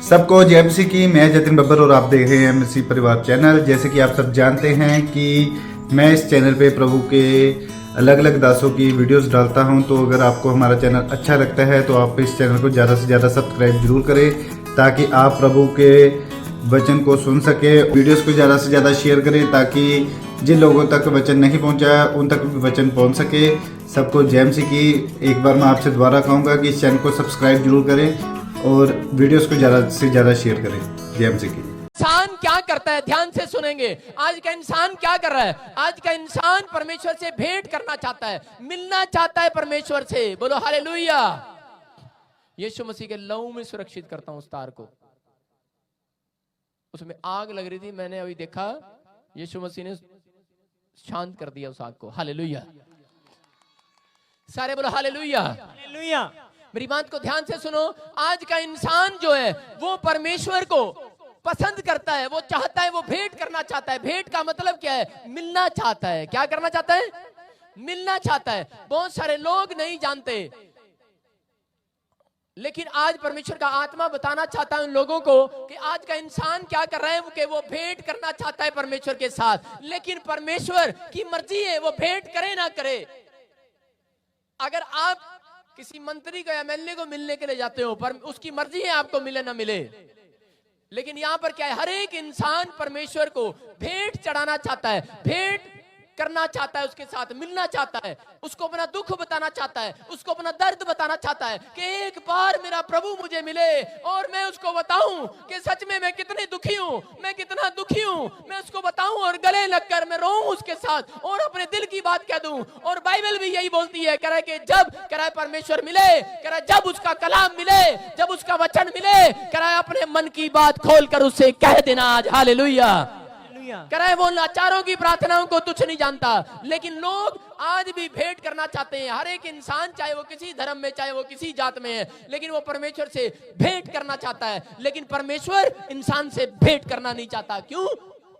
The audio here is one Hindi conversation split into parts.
सबको जय मसीह की। मैं जतिन बब्बर और आप देख रहे हैं मसीह परिवार चैनल। जैसे कि आप सब जानते हैं कि मैं इस चैनल पे प्रभु के अलग अलग दासों की वीडियोस डालता हूं, तो अगर आपको हमारा चैनल अच्छा लगता है तो आप इस चैनल को ज़्यादा से ज़्यादा सब्सक्राइब जरूर करें, ताकि आप प्रभु के वचन को सुन सके। वीडियोस को ज़्यादा से ज़्यादा शेयर करें, ताकि जिन लोगों तक वचन नहीं पहुंचा उन तक भी वचन पहुंच सके। सबको जय मसीह की। एक बार मैं आपसे दोबारा कहूँगा कि इस चैनल को सब्सक्राइब जरूर करें और वीडियोस को ज़्यादा से ज़्यादा शेयर करें। जय मसीह की। इंसान क्या करता है, ध्यान से सुनेंगे। आज का इंसान क्या कर रहा है? आज का इंसान परमेश्वर से भेंट करना चाहता है, मिलना चाहता है परमेश्वर से। बोलो हालेलुया। यीशु मसीह के लहू में सुरक्षित करता हूं उस तार को। उसमें आग लग रही थी, मैंने अभी देखा यीशु मसीह ने शांत कर दिया उस आग को। हालेलुया। सारे बोलो हालेलुया। हालेलुया। मेरी बात को ध्यान से सुनो। आज का इंसान जो है वो परमेश्वर को पसंद करता है, वो चाहता है, वो भेंट करना चाहता है। भेंट का मतलब क्या है? मिलना चाहता है। क्या करना चाहता है? मिलना चाहता है। बहुत सारे लोग नहीं जानते, लेकिन आज परमेश्वर का आत्मा बताना चाहता है उन लोगों को कि आज का इंसान क्या कर रहा है, कि वो भेंट करना चाहता है परमेश्वर के साथ। लेकिन परमेश्वर की मर्जी है वो भेंट करे ना करे। अगर आप किसी मंत्री को, एमएलए को मिलने के लिए जाते हो, पर उसकी मर्जी है आपको मिले ना मिले। लेकिन यहां पर क्या है? हर एक इंसान परमेश्वर को भेंट चढ़ाना चाहता है, भेंट करना चाहता है, उसके साथ मिलना चाहता है, उसको अपना दुख बताना चाहता है, उसको अपना दर्द बताना चाहता है कि एक बार मेरा प्रभु मुझे मिले और मैं उसको बताऊं कि सच में मैं कितनी दुखी हूं, मैं कितना दुखी हूं। मैं उसको बताऊं और गले लगकर मैं रोऊं उसके साथ और अपने दिल की बात कह दूं। और बाइबल भी यही बोलती है, कह रहा है कि जब कह रहा है परमेश्वर मिले, कह रहा है जब उसका कलाम मिले, जब उसका वचन मिले, कह रहा है अपने मन की बात खोलकर उससे कह देना आज। हालेलुया। कह रहा है वो लाचारों की प्रार्थनाओं को तुच्छ नहीं जानता। लेकिन लोग आज भी भेंट करना चाहते हैं। हर एक इंसान, चाहे वो किसी धर्म में, चाहे वो किसी जात में है, लेकिन वो परमेश्वर से भेंट करना चाहता है। लेकिन परमेश्वर इंसान से भेंट करना नहीं चाहता। क्यों?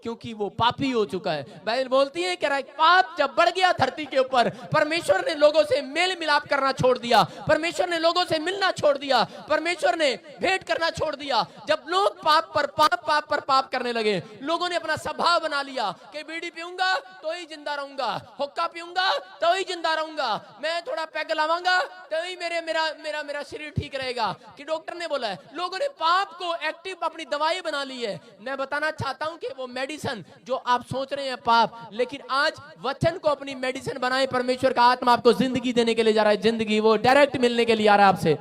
क्योंकि वो पापी हो चुका है। बाइबल बोलती है कि पाप जब बढ़ गया धरती के ऊपर, परमेश्वर ने लोगों से मेल मिलाप करना छोड़ दिया, परमेश्वर ने लोगों से मिलना छोड़ दिया, परमेश्वर ने भेंट करना छोड़ दिया। जब लोग पाप पर पाप करने लगे, लोगों ने अपना स्वभाव बना लिया कि बीड़ी पीऊंगा तो ही जिंदा रहूंगा, हुक्का पीऊंगा तो ही जिंदा रहूंगा, मैं थोड़ा पैग लावांगा तो ही मेरा शरीर ठीक रहेगा, कि डॉक्टर ने बोला है। लोगों ने पाप को एक्टिव अपनी दवाई बना ली है। मैं बताना चाहता हूं कि वो मेडिसिन जो आप सोच रहे हैं पाप, लेकिन आज वचन को अपनी मेडिसिन बनाए। परमेश्वर का आत्मा आपको जिंदगी देने के लिए जा रहा है। जिंदगी वो डायरेक्ट मिलने के लिए आ रहा है आपसे।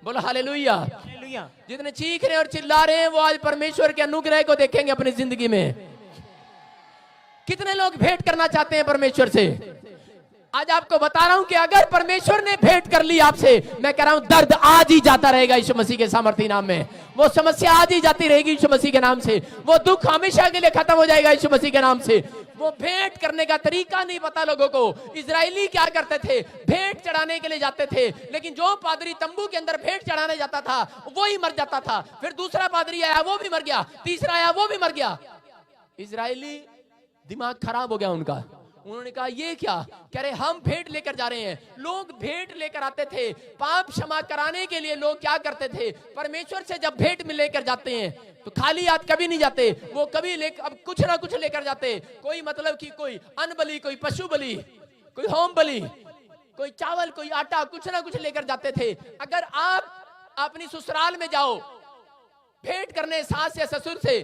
बोलो हालेलुया। हालेलुया। जितने चीख रहे और चिल्ला रहे हैं वो आज परमेश्वर के अनुग्रह को देखेंगे अपनी जिंदगी में। कितने लोग भेंट करना चाहते हैं परमेश्वर से? आज आपको बता रहा हूं कि अगर परमेश्वर ने भेंट कर ली आपसे, मैं कह रहा हूं दर्द आज ही जाता रहेगा यीशु मसीह के सामर्थी नाम में। वो समस्या आज ही जाती रहेगी यीशु मसीह के नाम से। वो दुख हमेशा के लिए खत्म हो जाएगा यीशु मसीह के नाम से। वो भेंट करने का तरीका नहीं पता लोगों को। इजरायली क्या करते थे? भेंट चढ़ाने के लिए जाते थे, लेकिन जो पादरी तंबू के अंदर भेंट चढ़ाने जाता था वो ही मर जाता था। फिर दूसरा पादरी आया, वो भी मर गया। तीसरा आया, वो भी मर गया। इजरायली दिमाग खराब हो गया उनका। उन्होंने कहा ये क्या? कह रहे हम भेंट लेकर जा रहे हैं। लोग भेंट लेकर आते थे पाप क्षमा कराने के लिए। लोग क्या करते थे? परमेश्वर से जब भेंट में लेकर जाते हैं तो खाली हाथ कभी नहीं जाते। वो कभी अब कुछ ना कुछ लेकर जाते। कोई मतलब कि कोई अन्न बलि, कोई पशु बलि, कोई होम बलि, कोई चावल, कोई आटा, कुछ ना कुछ लेकर जाते थे। अगर आप अपनी ससुराल में जाओ भेंट करने सास या ससुर से,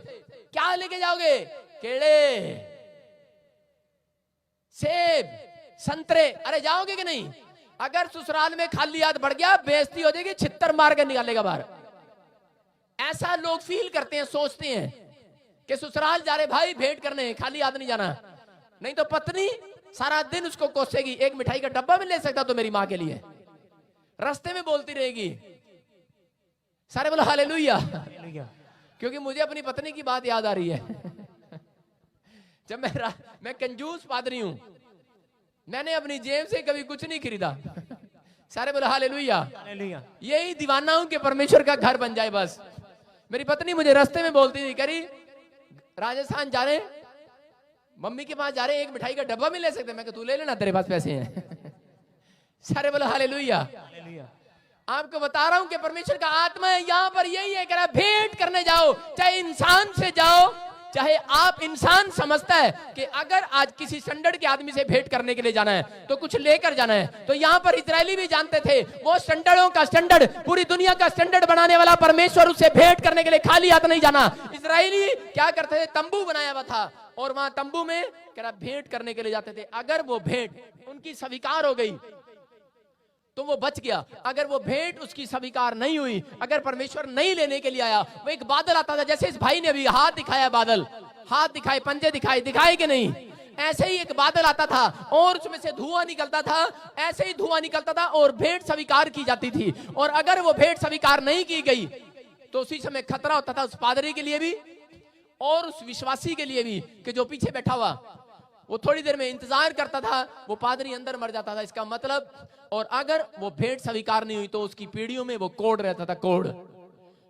क्या लेके जाओगे? केले, सेब, संतरे। अरे जाओगे कि नहीं? अगर ससुराल में खाली हाथ बढ़ गया बेइज्जती हो जाएगी, छित्तर मार कर निकालेगा बाहर। ऐसा लोग फील करते हैं, सोचते हैं कि ससुराल जा रहे भाई भेंट करने, खाली हाथ नहीं जाना। नहीं तो पत्नी सारा दिन उसको कोसेगी, एक मिठाई का डब्बा भी ले सकता तो मेरी मां के लिए, रास्ते में बोलती रहेगी। सारे बोलो हालेलुया। क्योंकि मुझे अपनी पत्नी की बात याद आ रही है। जब मैं कंजूस पादरी हूं, मैंने अपनी जेब से कभी कुछ नहीं खरीदा। सारे बोलो हालेलुया। यही दीवाना हूं कि परमेश्वर का घर बन जाए बस। मेरी पत्नी मुझे रास्ते में बोलती थी, करी राजस्थान जा रहे, मम्मी के पास जा रहे, एक मिठाई का डब्बा भी ले सकते? मैं कहा तू ले लेना, तेरे पास पैसे हैं। सारे बोलो हालेलुया। आपको बता रहा हूं कि परमेश्वर का आत्मा है यहां पर यही है, कह रहा भेंट करने जाओ, चाहे इंसान से जाओ, चाहे आप इंसान समझता है कि अगर आज किसी स्टैंडर्ड के आदमी से भेंट करने के लिए जाना है तो कुछ लेकर जाना है, तो यहां पर इजरायली भी जानते थे वो स्टैंडर्डों का स्टैंडर्ड, पूरी दुनिया का स्टैंडर्ड बनाने वाला परमेश्वर, उससे भेंट करने के लिए खाली हाथ नहीं जाना। इजरायली क्या करते थे, तंबू बनाया हुआ था और वहां तंबू में कह रहा भेंट करने के लिए जाते थे। अगर वो भेंट उनकी स्वीकार हो गई तो वो बच गया, अगर वो भेंट उसकी स्वीकार नहीं हुई, अगर परमेश्वर नहीं लेने के लिए आया, वो एक बादल आता था, जैसे इस भाई ने अभी हाथ दिखाया, बादल हाथ दिखाए, पंजे दिखाए कि नहीं, ऐसे ही एक बादल आता था और उसमें से धुआं निकलता था, ऐसे ही धुआं निकलता था और भेंट स्वीकार की जाती थी। और अगर वो भेंट स्वीकार नहीं की गई तो उसी समय खतरा होता था उस पादरी के लिए भी और उस विश्वासी के लिए भी कि जो पीछे बैठा हुआ, वो थोड़ी देर में इंतजार करता था, वो पादरी अंदर मर जाता था, इसका मतलब। और अगर वो भेंट स्वीकार नहीं हुई तो उसकी पीढ़ियों में वो कोढ़ रहता था, कोढ़,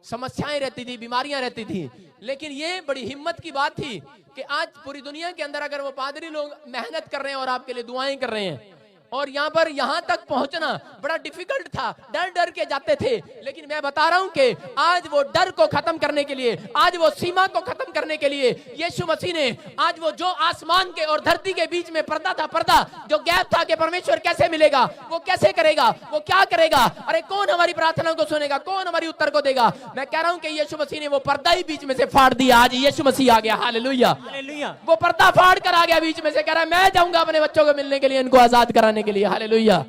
समस्याएं रहती थी, बीमारियां रहती थी। लेकिन ये बड़ी हिम्मत की बात थी कि आज पूरी दुनिया के अंदर अगर वो पादरी लोग मेहनत कर रहे हैं और आपके लिए दुआएं कर रहे हैं, और यहाँ पर यहाँ तक पहुंचना बड़ा डिफिकल्ट था, डर डर के जाते थे। लेकिन मैं बता रहा हूं कि आज वो डर को खत्म करने के लिए, आज वो सीमा को खत्म करने के लिए यीशु मसीह ने आज वो जो आसमान के और धरती के बीच में पर्दा था, पर्दा जो गैप था कि परमेश्वर कैसे मिलेगा, वो कैसे करेगा, वो क्या करेगा, अरे कौन हमारी प्रार्थना को सुनेगा, कौन हमारी उत्तर को देगा। मैं कह रहा हूं कि यीशु मसीह ने वो पर्दा ही बीच में से फाड़ दिया। आज यीशु मसीह आ गया, हालेलुया, वो पर्दा फाड़ कर आ गया बीच में से, कह रहा है मैं जाऊंगा अपने बच्चों को मिलने के लिए, इनको आजाद कराने के लिए, हालेलुया।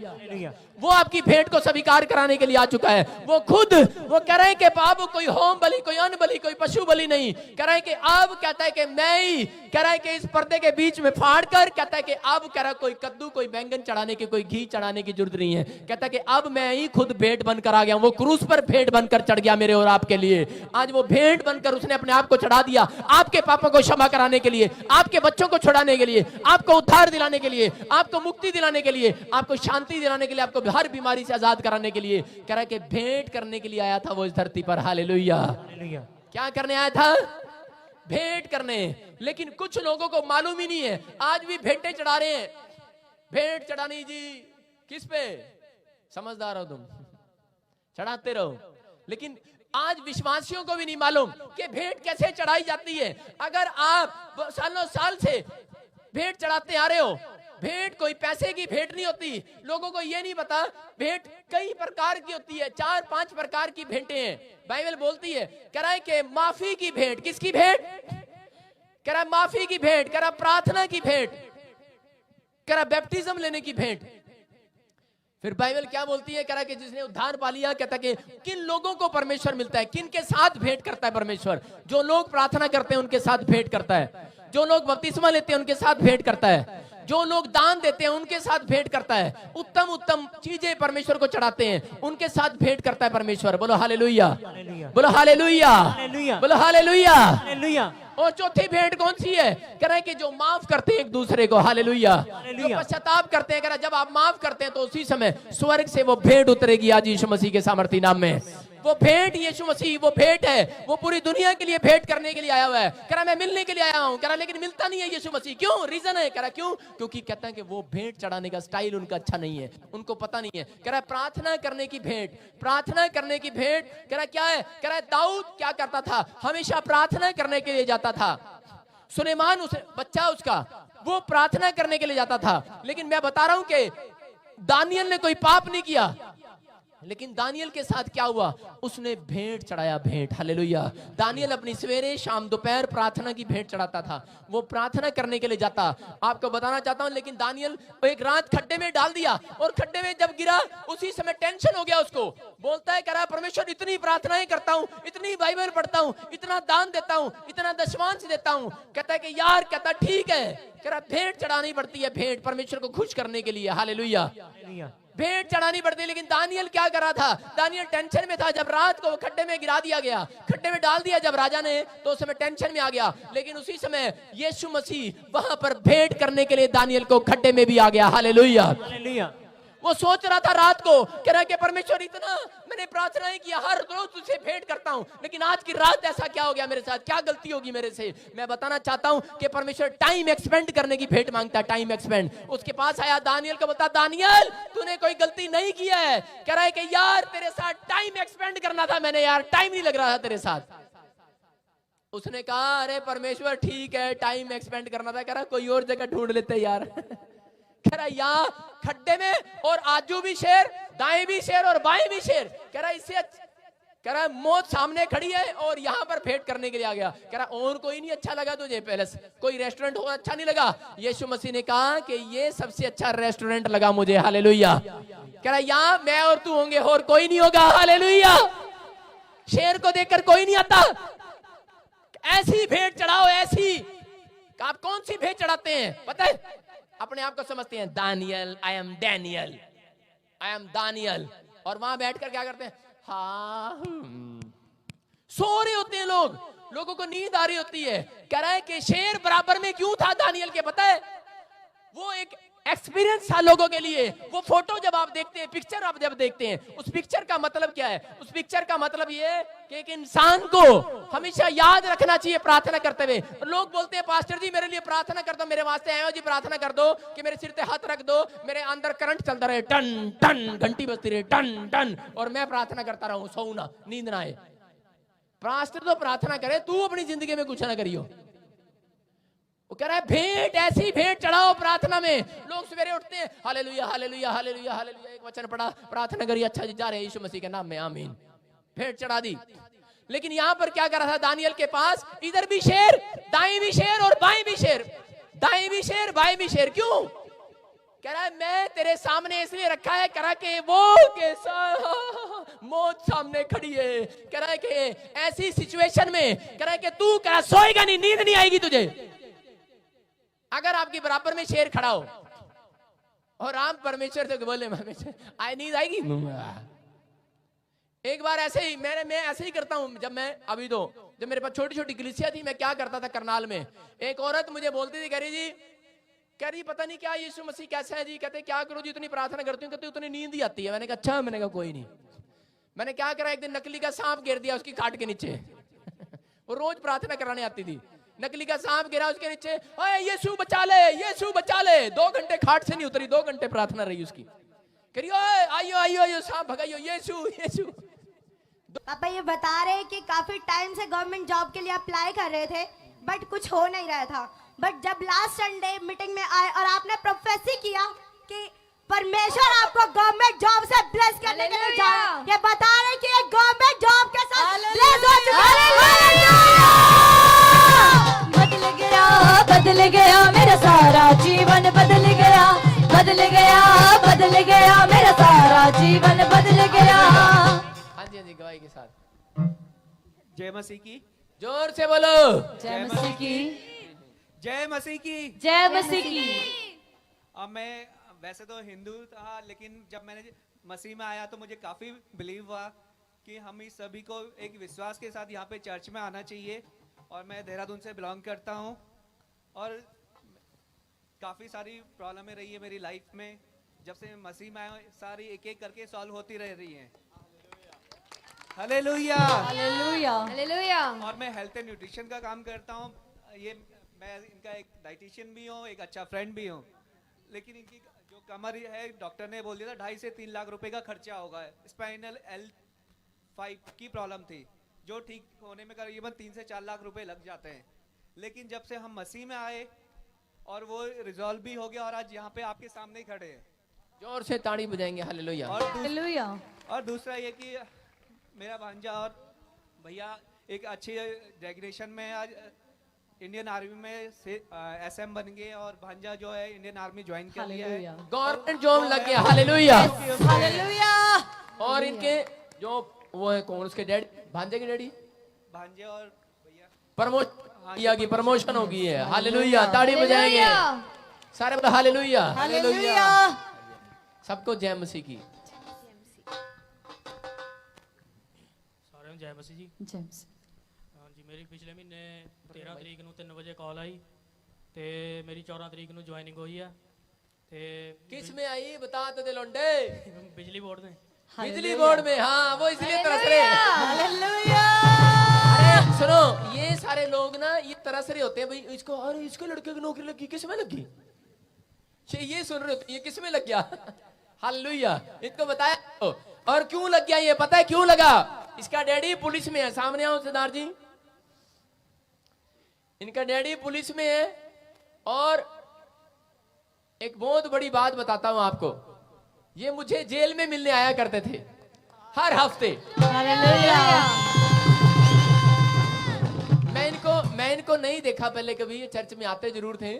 वो आपकी भेंट को स्वीकार कराने के लिए आ चुका है। वो खुद वो कह रहे हैं कि अब कोई होम बलि, कोई अन्न बलि, कोई पशु बलि नहीं, कह रहे हैं कि अब कहता है कि मैं ही, कह रहा है कि इस पर्दे के बीच में फाड़ कर कहता है कि अब कह रहा है कोई कद्दू, कोई बैंगन चढ़ाने की, कोई घी चढ़ाने की जरूरत नहीं है। कहता है कि अब मैं ही खुद भेंट बनकर आ गया हूं। वो क्रूस पर भेंट बनकर चढ़ गया मेरे और आपके लिए। आज वो भेंट बनकर उसने अपने आप को चढ़ा दिया, आपके पापों को क्षमा कराने के लिए, आपके बच्चों को छुड़ाने के लिए, आपको उद्धार दिलाने के लिए, आपको मुक्ति दिलाने के लिए, आपको शांति दिलाने के लिए, आपको हर बीमारी से आजाद कराने के लिए। कह रहा है कि भेंट करने के लिए आया था वो इस धरती पर, हालेलुया। क्या करने आया था? भेंट करने। लेकिन कुछ लोगों को मालूम ही नहीं है, आज भी भेंटें चढ़ा रहे हैं। भेंट चढ़ानी जी किस पे? समझदार हो तुम, चढ़ाते रहो। लेकिन आज विश्वासियों को भी नहीं मालूम कि भेंट कैसे चढ़ाई जाती है। अगर आप सालों साल से भेंट चढ़ाते आ रहे हो, भेंट कोई पैसे की भेंट नहीं होती। लोगों को ये नहीं पता भेंट कई प्रकार की होती है, 4-5 प्रकार की भेंटें हैं। बाइबल बोलती है, कह रहा है कि माफी की भेंट। किसकी भेंट? कह रहा माफी की भेंट, कह रहा प्रार्थना की भेंट, कह रहा बैप्टिज्म लेने की भेंट। फिर बाइबल क्या बोलती है? कह रहा कि जिसने उद्धार पा लिया, कहता कि किन लोगों को परमेश्वर मिलता है, किन के साथ भेंट करता है परमेश्वर? जो लोग प्रार्थना करते हैं उनके साथ भेंट करता है, जो लोग बपतिस्मा लेते हैं उनके साथ भेंट करता है, जो लोग दान देते हैं उनके साथ भेंट करता है, उत्तम उत्तम चीजें परमेश्वर को चढ़ाते हैं उनके साथ भेंट करता है परमेश्वर। बोलो हालेलुया, बोलो हालेलुया, बोलो हालेलुया। और चौथी भेंट कौन सी है? कह रहे हैं कि जो माफ करते हैं एक दूसरे को, हालेलुया, जो पश्चाताप करते हैं। कह रहा जब आप माफ करते हैं तो उसी समय स्वर्ग से वो भेंट उतरेगी आज यीशु मसीह के सामर्थी नाम में। वो भेंट यीशु मसीह, वो भेंट है, वो पूरी दुनिया के लिए भेंट करने के लिए आया हुआ है। कह रहा मैं मिलने के लिए आया हूं, कह रहा लेकिन मिलता नहीं है यीशु मसीह। क्यों? रीजन है, कह रहा क्यों? क्योंकि कहता है कि वो भेंट चढ़ाने का स्टाइल उनका अच्छा नहीं है, उनको पता नहीं है। कह रहा प्रार्थना करने की भेंट, प्रार्थना करने की भेंट। कह रहा क्या है? कह रहा दाऊद क्या करता था? हमेशा प्रार्थना करने के लिए जाता था। सुलेमान उस बच्चा उसका, वो प्रार्थना करने के लिए जाता था। लेकिन मैं बता रहा हूं कि दानियल ने कोई पाप नहीं किया, लेकिन दानियल के साथ क्या हुआ? उसने भेंट चढ़ाया, भेंट, हालेलुया। दानियल अपनी सवेरे शाम दोपहर प्रार्थना की भेंट चढ़ाता था, वो प्रार्थना करने के लिए जाता। आपको बताना चाहता हूं, लेकिन दानियल एक रात खड्डे में डाल दिया और खड्डे में जब गिरा उसी समय टेंशन हो गया उसको। बोलता है, कह रहा परमेश्वर इतनी प्रार्थनाएं करता हूं, इतनी बाइबल पढ़ता हूं, इतना दान देता हूं, इतना दशमांश देता हूं। कहता है कि यार, कहता ठीक है, कह रहा भेंट चढ़ानी पड़ती है, भेंट परमेश्वर को खुश करने के लिए, हालेलुया, भेंट चढ़ानी पड़ती है। लेकिन दानियल क्या कर रहा था? दानियल टेंशन में था। जब रात को खड्डे में गिरा दिया गया, खड्डे में डाल दिया जब राजा ने, तो उस समय टेंशन में आ गया। लेकिन उसी समय यीशु मसीह वहां पर भेंट करने के लिए दानियल को खड्डे में भी आ गया, हालेलुया। वो सोच रहा था रात को, कह रहा कि परमेश्वर इतना मैंने प्रार्थनाएं किया, हर रोज तुझसे भेंट करता हूं, लेकिन आज की रात ऐसा क्या हो गया मेरे साथ, क्या गलती होगी मेरे से। मैं बताना चाहता हूं कि परमेश्वर टाइम एक्सपेंड करने की भेंट मांगता है, टाइम एक्सपेंड। उसके पास आया दानियल को, बोलता दानियल तूने कोई गलती नहीं किया है। कह रहा है कि यार तेरे साथ टाइम एक्सपेंड करना था मैंने, यार टाइम नहीं लग रहा था तेरे साथ। उसने कहा अरे परमेश्वर ठीक है टाइम एक्सपेंड करना था, कह रहा कोई और जगह ढूंढ लेते यार। कह रहा यहाँ खड्डे में और आजू भी शेर, दाएं भी शेर और बाएं भी शेर, कह रहा इससे कह रहा मौत सामने खड़ी है और यहाँ पर भेंट करने के लिए आ गया। कह रहा और कोई नहीं अच्छा लगा तुझे, पैलेस कोई रेस्टोरेंट हो अच्छा नहीं लगा। यीशु मसीह ने कहा कि ये सबसे अच्छा रेस्टोरेंट लगा मुझे, हालेलुया। कह रहा यहाँ मैं और तू होंगे और कोई नहीं होगा, हालेलुया। शेर को देखकर कोई नहीं आता। ऐसी भेंट चढ़ाओ, ऐसी। आप कौन सी भेंट चढ़ाते हैं पता है? अपने आप को समझते हैं Daniel, I am Daniel, I am Daniel, और वहां बैठकर क्या करते हैं, हाँ सो रहे होते हैं लोग, लोगों को नींद आ रही होती है। कह रहा है कि शेर बराबर में क्यों था दानियल के, पता है? वो एक एक्सपीरियंस था लोगों के लिए। वो फोटो जब आप देखते हैं, पिक्चर आप जब देखते हैं, उस पिक्चर का मतलब क्या है? उस पिक्चर का मतलब ये है कि एक इंसान को हमेशा याद रखना चाहिए प्रार्थना करते हुए। लोग बोलते हैं पास्टर जी मेरे लिए प्रार्थना कर दो, मेरे वास्ते आयो जी प्रार्थना कर दो कि मेरे सिर पे हाथ रख दो, मेरे अंदर करंट चलता रहे, टन टन घंटी बजती रहे, टन टन, और मैं प्रार्थना करता रहूं, सोऊं ना, नींद ना आए। पास्टर तो प्रार्थना करे, तू अपनी जिंदगी में कुछ ना करियो। वो कह रहा है भेंट, ऐसी भेंट चढ़ाओ प्रार्थना में। लोग सवेरे उठते हैं हालेलुया हालेलुया हालेलुया हालेलुया, एक वचन पढ़ा, प्रार्थना करी, अच्छा जी जा रहे हैं यीशु मसीह के नाम में, आमीन, भेंट चढ़ा दी। लेकिन यहां पर क्या कर रहा था दानियल के पास? इधर भी शेर, दाएं भी शेर और बाएं भी शेर, दाएं भी शेर बाएं भी शेर। क्यों? कह रहा है मैं तेरे सामने इसलिए रखा है, कह रहा कि वो के मौत सामने खड़ी है। कह रहा है कि ऐसी सिचुएशन में, कह रहा है कि तू कह रहा सोएगा नहीं, नींद नहीं आएगी तुझे। अगर आपके बराबर में शेर खड़ा हो और आप परमेश्वर से बोले आई नींद आएगी। एक बार ऐसे ही मैं ऐसे ही करता हूं। जब मेरे पास छोटी छोटी कलीसिया थी, मैं क्या करता था करनाल में, एक औरत मुझे बोलती थी, कह रही पता नहीं क्या यीशु मसीह कैसा है जी। कहते क्या करो जी, इतनी प्रार्थना करती हूँ, कहते उतनी नींद ही आती है। मैंने कहा अच्छा, मैंने कहा कोई नहीं। मैंने क्या करा, एक दिन नकली का सांप गिर दिया उसकी खाट के नीचे। वो रोज प्रार्थना कराने आती थी, नकली का सांप गिरा उसके नीचे, यीशु बचा ले, यीशु बचा ले। 2 घंटे खाट से नहीं उतरी, 2 घंटे प्रार्थना रही उसकी। कह रही आइयो आइयो आइयो, सांप भगाइयो, यीशु यीशु। पापा ये बता रहे हैं कि काफी टाइम से गवर्नमेंट जॉब के लिए अप्लाई कर रहे थे, बट कुछ हो नहीं रहा था। बट जब लास्ट संडे मीटिंग में आए और आपने प्रोफेसी किया कि परमेश्वर आपको गवर्नमेंट जॉब से ब्लेस करने के लिए जा रहा है, ये बता रहे कि ये गवर्नमेंट जॉब के साथ ब्लेस हो चुका है। बदल गया मेरा सारा जीवन, बदल गया, बदल गया, बदल गया मेरा सारा जीवन, बदल गया। हाँ जी गवाही के साथ जय मसीह की, जोर से बोलो जय मसीह की, जय मसीह की, जय मसीह की। अब मैं वैसे तो हिंदू था, लेकिन जब मैंने मसीह में आया तो मुझे काफ़ी बिलीव हुआ कि हम ही सभी को एक विश्वास के साथ यहाँ पे चर्च में आना चाहिए। और मैं देहरादून से बिलोंग करता हूँ और काफ़ी सारी प्रॉब्लमें रही है मेरी लाइफ में। जब से मसीह में आया सारी एक एक करके सॉल्व होती रह रही हैं। Hallelujah, hallelujah, hallelujah. और मैं हेल्थ एंड न्यूट्रिशन का काम करता हूँ। ये मैं इनका एक डाइटिशियन भी हूँ, एक अच्छा फ्रेंड भी हूँ। लेकिन इनकी जो कमर है, डॉक्टर ने बोल दिया था 2.5 से 3 लाख रुपए का खर्चा होगा। स्पाइनल L5 की प्रॉब्लम थी, जो ठीक होने में करीबन 3 से 4 लाख रुपए लग जाते हैं। लेकिन जब से हम मसीह में आए और वो रिजॉल्व भी हो गया, और आज यहाँ पे आपके सामने ही खड़े हैं। जोर से ताड़ी बजाएंगे हालेलुया। हालेलुया। और दूसरा ये कि मेरा भांजा और भैया एक अच्छी डेजिग्नेशन में आज इंडियन आर्मी में SM बन गए, और भांजा जो है इंडियन आर्मी ज्वाइन कर लिया है। गवर्नमेंट जॉब लग गया, हालेलुया हालेलुया। और इनके जो वो है कौन, उसके डैडी, भांजे के डैडी, भांजे और भैया प्रमोशन की प्रमोशन हो गई है, हालेलुया। ताड़ी बजाएंगे सारे, बोलो हालेलुया हालेलुया। सबको जय मसीह की। ਸਾਰਿਆਂ ਨੂੰ ਜੈ ਮਸੀਹ ਜੀ। जय मसीह। ਹਾਂਜੀ, ਮੇਰੀ ਪਿਛਲੇ ਮਹੀਨੇ 13 ਤਰੀਕ ਨੂੰ 3 ਵਜੇ ਕਾਲ ਆਈ ਤੇ ਮੇਰੀ 14 ਤਰੀਕ ਨੂੰ ਜੁਆਇਨਿੰਗ ਹੋਈ ਆ। ਤੇ किस में आई बता तो दे लौंडे। ਬਿਜਲੀ ਬੋਰਡ ਨੇ। बिजली बोर्ड में, हाँ वो इसलिए तरस रहे हैं। हालेलुया अरे सुनो, ये सारे लोग ना ये तरस रहे होते हैं भाई, इसको अरे इसके लड़के की नौकरी लगी, किस में लगी? ये सुन रहे होते हैं, ये किस में लग गया? हालेलुया। इनको बताया तो। और क्यों लग गया ये पता है क्यों लगा? इसका डैडी पुलिस में है। सामने आओ सरदार जी, इनका डैडी पुलिस में है। और एक बहुत बड़ी बात बताता हूं आपको, ये मुझे जेल में मिलने आया करते थे हर हफ्ते। हालेलुया मैं इनको नहीं देखा पहले कभी, ये चर्च में आते जरूर थे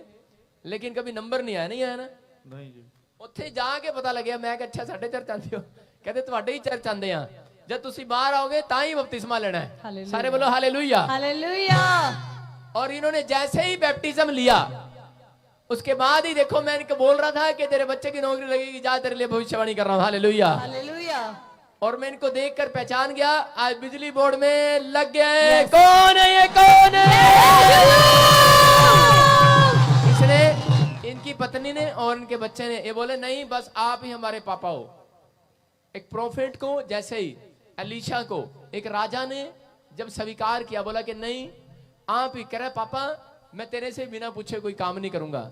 लेकिन कभी नंबर नहीं आया ना। नहीं जी। ਉੱਥੇ ਜਾ ਕੇ ਪਤਾ ਲੱਗਿਆ। ਮੈਂ ਕਿਹਾ ਅੱਛਾ ਸਾਡੇ ਚਰਚ ਆਉਂਦੇ ਹੋ? ਕਹਿੰਦੇ ਤੁਹਾਡੇ ਹੀ ਚਰਚ ਆਉਂਦੇ ਆ, ਜਦ ਤੁਸੀਂ ਬਾਹਰ आओगे ਤਾਂ ਹੀ बपतिस्मा लेना है। हालेलुया। सारे बोलो हालेलुया। हालेलुया और इन्होंने जैसे ही बैप्टिज्म लिया उसके बाद ही देखो, मैं इनको बोल रहा था कि तेरे बच्चे की नौकरी लगेगी, जा तेरे लिए भविष्यवाणी कर रहा हूं। हालेलुया। हालेलुया और मैं इनको देखकर पहचान गया, आज बिजली बोर्ड में लग गए। कौन है ये, कौन है? इसने, इनकी पत्नी ने और इनके बच्चे ने ये बोले नहीं बस आप ही हमारे पापा हो। एक प्रोफेट को जैसे ही एलीशा को एक राजा ने जब स्वीकार किया, बोला कि नहीं आप ही। कह रहे पापा मैं तेरे से बिना पूछे कोई काम नहीं करूंगा।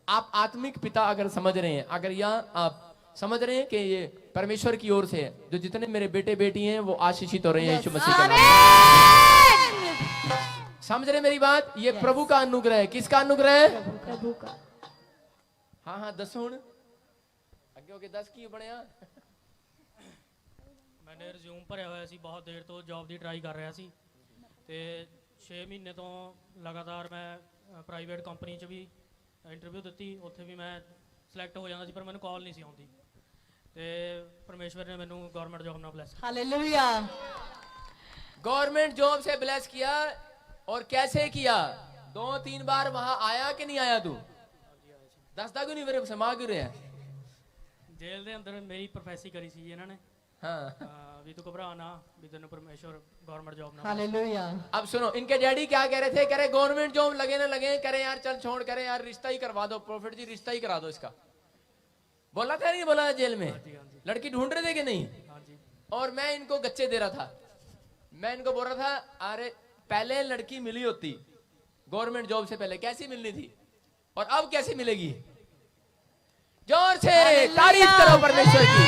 आप आत्मिक पिता अगर समझ रहे हैं, अगर यहाँ आप समझ रहे हैं कि ये परमेश्वर की ओर से है, जो जितने मेरे बेटे बेटी हैं वो आशीषित हो रहे हैं यीशु मसीह के नाम में। समझ रहे मेरी बात? ये प्रभु का अनुग्रह है। किसका अनुग्रह है? प्रभु का। हाँ हाँ दस हूं ਅੱਗੇ ਹੋ ਕੇ 10 ਕੀ ਬਣਿਆ? ਮੈਨੇ ਰਿਜ਼ਿਊਮ ਭਰਿਆ ਹੋਇਆ ਸੀ, ਬਹੁਤ ਦੇਰ ਤੋਂ ਜੌਬ ਦੀ ਟਰਾਈ ਕਰ ਰਿਹਾ ਸੀ ਤੇ 6 ਮਹੀਨੇ ਤੋਂ ਲਗਾਤਾਰ ਮੈਂ ਪ੍ਰਾਈਵੇਟ ਕੰਪਨੀ 'ਚ ਵੀ ਇੰਟਰਵਿਊ ਦਿੱਤੀ, ਉੱਥੇ ਵੀ ਮੈਂ ਸਿਲੈਕਟ ਹੋ ਜਾਂਦਾ ਸੀ ਪਰ ਮੈਨੂੰ ਕਾਲ ਨਹੀਂ ਸੀ ਆਉਂਦੀ ਤੇ ਪਰਮੇਸ਼ਵਰ ਨੇ ਮੈਨੂੰ ਗਵਰਨਮੈਂਟ ਜੌਬ ਨਾਲ ਬਲੈਸ हालेलुया गवर्नमेंट जॉब से ब्लेस किया। और कैसे किया? 2-3 बार वहां आया कि नहीं आया? तू दसदा क्यों नहीं मेरे समा क्यों रहा है? ਜੇਲ੍ਹ ਦੇ ਅੰਦਰ ਮੇਰੀ ਪ੍ਰੋਫੈਸੀ ਕਰੀ ਸੀ ਇਹਨਾਂ ਨੇ। हाँ ਵੀ ਤੂੰ ਘਬਰਾ ਨਾ, ਵੀ ਤੈਨੂੰ ਪਰਮੇਸ਼ਵਰ ਗਵਰਨਮੈਂਟ ਜੌਬ ਨਾਲ। हालेलुया अब सुनो, इनके डैडी क्या कह रहे थे? कह रहे गवर्नमेंट जॉब लगे ना लगे, कह रहे यार चल छोड़, करे यार रिश्ता ही करवा दो, प्रॉफिट जी रिश्ता ही करा दो इसका। बोला था नहीं बोला था जेल में? लड़की ढूंढ रहे थे कि नहीं? हाँ जी। और मैं इनको गच्चे दे रहा था। मैं इनको बोल रहा था अरे पहले लड़की मिली होती गवर्नमेंट जॉब से पहले, कैसी मिलनी थी और अब कैसी मिलेगी? जोर से तारीफ करो परमेश्वर की।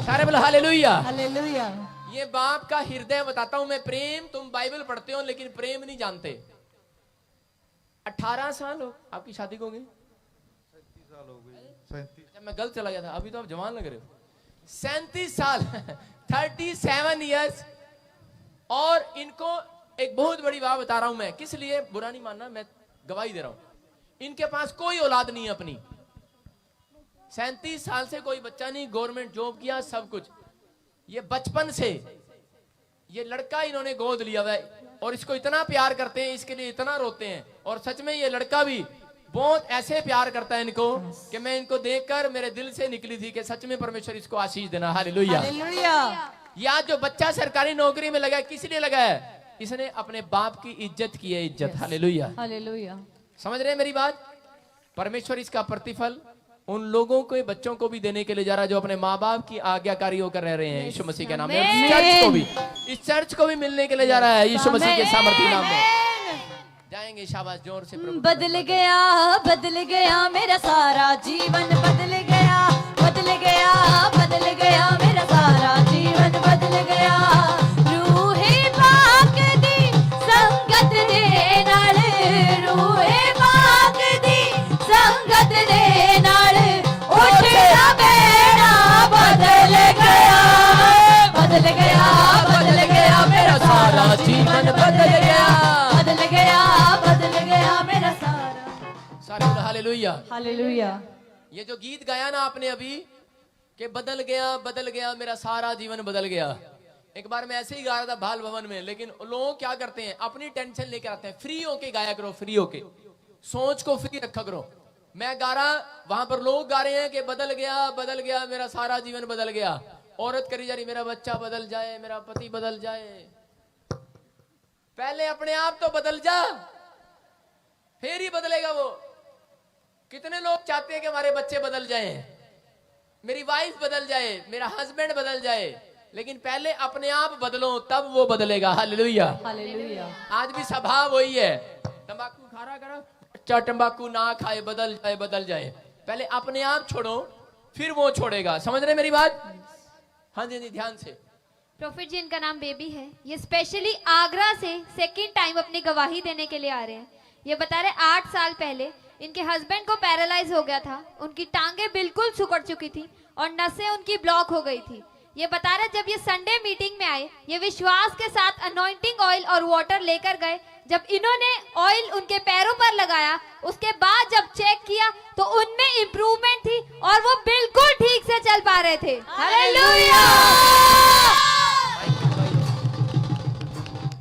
सारे बोलो हालेलुया। हालेलुया ये बाप का हृदय बताता हूं मैं, प्रेम। तुम बाइबल पढ़ते हो लेकिन प्रेम नहीं जानते। 18 साल हो आपकी शादी को हो गई? 37 साल हो गए। जब मैं गलत चला गया था, अभी तो आप जवान लग रहे हो। 37 साल 37 इयर्स। और इनको एक बहुत बड़ी बात बता रहा हूं मैं, किस लिए बुरा नहीं मानना, मैं गवाही दे रहा हूं। इनके पास कोई औलाद नहीं है अपनी। 37 साल से कोई बच्चा नहीं, गवर्नमेंट जॉब किया, सब कुछ। ये बचपन से ये लड़का इन्होंने गोद लिया हुआ है और इसको इतना प्यार करते हैं, इसके लिए इतना रोते हैं। और सच में ये लड़का भी बहुत ऐसे प्यार करता है इनको कि मैं इनको देखकर मेरे दिल से निकली थी कि सच में परमेश्वर इसको आशीष देना। हालेलुया। हालेलुया ये आज जो बच्चा सरकारी नौकरी में लगा है, किस लिए लगा है? इसने अपने बाप की इज्जत की है, इज्जत। हालेलुया। हालेलुया समझ रहे हैं मेरी बात? परमेश्वर इसका प्रतिफल उन लोगों के बच्चों को भी देने के लिए जा रहा है जो अपने माँ बाप की आज्ञाकारी होकर रह रहे हैं यीशु मसीह के नाम में। इस चर्च को भी, इस चर्च को भी मिलने के लिए जा रहा है यीशु मसीह के सामर्थी नाम में। जाएंगे शाबाश, जोर से प्रभु। बदल गया मेरा सारा जीवन, बदल गया बदल गया बदल गया मेरा सारा जीवन, बदल गया। रूहे पाक दी संगत दे नाल, रूहे पाक दी संगत दे नाल उठना बैठना बदल गया, बदल गया बदल गया मेरा सारा जीवन, बदल गया बदल गया बदल गया मेरा सारा। सारे बोलो हालेलुया। हालेलुया ये जो गीत गाया ना आपने अभी कि बदल गया मेरा सारा जीवन बदल गया, एक बार मैं ऐसे ही गा रहा था बाल भवन में, लेकिन लोग क्या करते हैं अपनी टेंशन लेकर आते हैं। फ्री होके गाया करो, फ्री होके, सोच को फ्री रखा करो। मैं गा रहा, वहां पर लोग गा रहे हैं कि बदल गया मेरा सारा जीवन बदल गया। औरत करी जा रही मेरा बच्चा बदल जाए, मेरा पति बदल जाए। पहले अपने आप तो बदल जा, फिर ही बदलेगा वो। कितने लोग चाहते हैं कि हमारे बच्चे बदल जाएं, मेरी वाइफ बदल जाए, मेरा हस्बैंड बदल जाए, लेकिन पहले अपने आप बदलो तब वो बदलेगा। हालेलुया। हालेलुया। आज भी स्वभाव वही है, तंबाकू खा रहा करो, अच्छा तंबाकू ना खाए, बदल जाए। पहले अपने आप छोड़ो, फिर वो छोड़ेगा। समझ रहे मेरी बात? हाँ जी, ध्यान से। प्रॉफिट जी, इनका नाम बेबी है। ये स्पेशली आगरा से सेकंड टाइम अपनी गवाही देने के लिए आ रहे हैं। ये बता रहे 8 साल पहले इनके हस्बैंड को पैरालाइज हो गया था, उनकी टांगे बिल्कुल सिकुड़ चुकी थी और नसें उनकी ब्लॉक हो गई थी। ये बता रहे जब ये संडे मीटिंग में आए, ये विश्वास के साथ अनॉइंटिंग ऑयल और वाटर लेकर गए। जब इन्होंने ऑयल उनके पैरों पर लगाया, उसके बाद जब चेक किया तो उनमें इम्प्रूवमेंट थी और वो बिल्कुल ठीक से चल पा रहे थे। हालेलुया।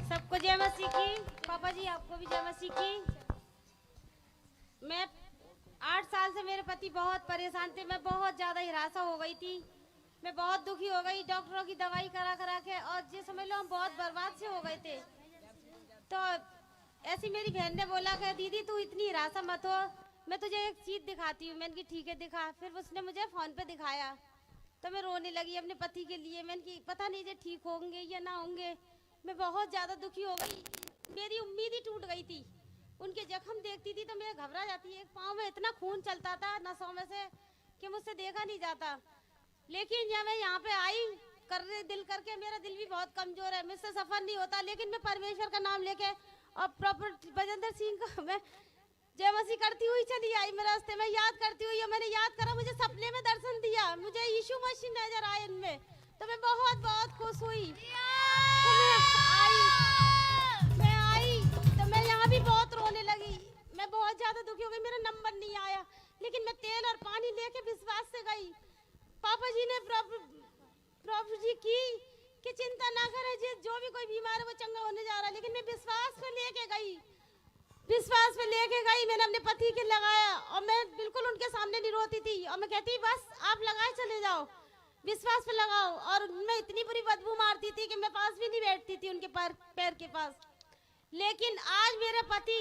सबको जय मसीह की। पापा जी आपको भी जय मसीह की। मैं 8 साल से मेरे पति बहुत परेशान थे, मैं बहुत ज्यादा हिरासा हो गई थी, मैं बहुत दुखी हो गई डॉक्टरों की दवाई करा करा के, और ये समझ लो हम बहुत बर्बाद से हो गए थे। तो ऐसी मेरी बहन ने बोला कि दीदी तू इतनी हिरासा मत हो, मैं तुझे एक चीज दिखाती हूँ। मैंने की ठीक है दिखा। फिर उसने मुझे फोन पे दिखाया तो मैं रोने लगी अपने पति के लिए। मैंने की पता नहीं ये ठीक होंगे या ना होंगे, मैं बहुत ज्यादा दुखी हो गई, मेरी उम्मीद ही टूट गई थी। उनके जख्म देखती थी तो मैं घबरा जाती। एक पाँव में इतना खून चलता था नसों में से कि मुझसे देखा नहीं जाता। लेकिन जब मैं यहाँ पे आई करने दिल करके, मेरा दिल भी बहुत कमजोर है, मुझसे सफर नहीं होता, लेकिन मैं परमेश्वर का नाम लेके और प्रॉपर बजेंद्र सिंह को मैं जय मसीह करती हुई चली आई। मैं रास्ते में याद करती हुई, मैंने याद करा, मुझे सपने में दर्शन दिया, मुझे यीशु मसीह नजर आए इनमें, तो मैं बहुत बहुत खुश हुई। तो मैं आई तो मैं यहाँ भी बहुत रोने लगी, मैं बहुत ज्यादा दुखी हो गई। मेरा नंबर नहीं आया, लेकिन मैं तेल और पानी लेके विश्वास से गई। पापा जी ने प्रभु जी की कि चिंता ना करे, जो भी कोई बीमार है वो चंगा होने जा रहा है। लेकिन मैं विश्वास पे लेके गई, विश्वास पे लेके गई। मैंने अपने पति के लगाया और मैं बिल्कुल उनके सामने नहीं रोती थी, और मैं कहती बस आप लगाए चले जाओ, विश्वास पे लगाओ। और मैं इतनी बुरी बदबू मारती थी कि मैं पास भी नहीं बैठती थी उनके पैर के पास। लेकिन आज मेरे पति